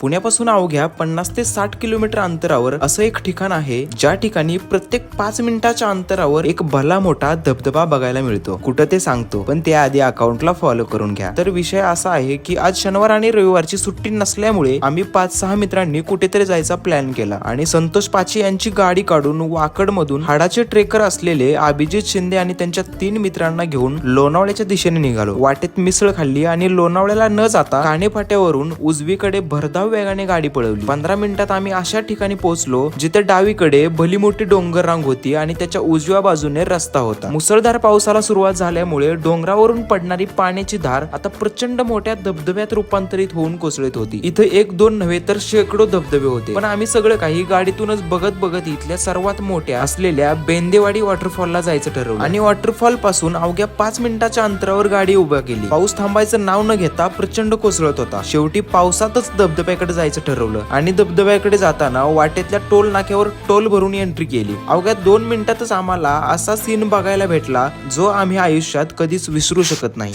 पुण्यापासून अवघ्या 50 ते 60 किलोमीटर अंतरावर असं एक ठिकाण आहे ज्या ठिकाणी प्रत्येक 5 मिनिटाच्या अंतरावर एक भला मोठा धबधबा बघायला मिळतो. कुठं ते सांगतो, पण त्याआधी अकाउंटला फॉलो करून घ्या. तर विषय असा आहे की आज शनिवार आणि रविवारची सुट्टी नसल्यामुळे आम्ही 5-6 मित्रांनी कुठेतरी जायचा प्लॅन केला आणि संतोष पाची यांची गाडी काढून वाकड मधून हाडाचे ट्रेकर असलेले अभिजित शिंदे आणि त्यांच्या 3 मित्रांना घेऊन लोणावळ्याच्या दिशेने निघालो. वाटेत मिसळ खाल्ली आणि लोणावळ्याला न जाता काणे फाट्यावरून उजवीकडे भरधाव वेगाने गाडी पळवली. 15 मिनिटात आम्ही अशा ठिकाणी पोहोचलो जिथे डावीकडे भली मोठी डोंगर रांग होती आणि त्याच्या उजव्या बाजूने रस्ता होता. मुसळधार पावसाला सुरुवात झाल्यामुळे डोंगरावरून पडणारी पाण्याची धार आता प्रचंड मोठ्या धबधब्यात रूपांतरित होऊन कोसळत होती. इथे 1-2 नव्हे तर शेकडो धबधबे होते. पण आम्ही सगळं काही गाडीतूनच बघत इथल्या सर्वात मोठ्या असलेल्या बेंदेवाडी वॉटरफॉलला जायचं ठरवलं आणि वॉटरफॉल पासून अवघ्या 5 मिनिटाच्या अंतरावर गाडी उभा केली. पाऊस थांबायचं नाव न घेता प्रचंड कोसळत होता. शेवटी पावसातच धबधब्याकडे जायचं ठरवलं आणि धबधब्याकडे जाताना वाटेतल्या टोल नाक्यावर टोल भरून एंट्री केली. अवघ्या 2 मिनिटातच आम्हाला असा सीन बघायला भेटला जो आम्ही आयुष्यात कधीच विसरू शकत नाही.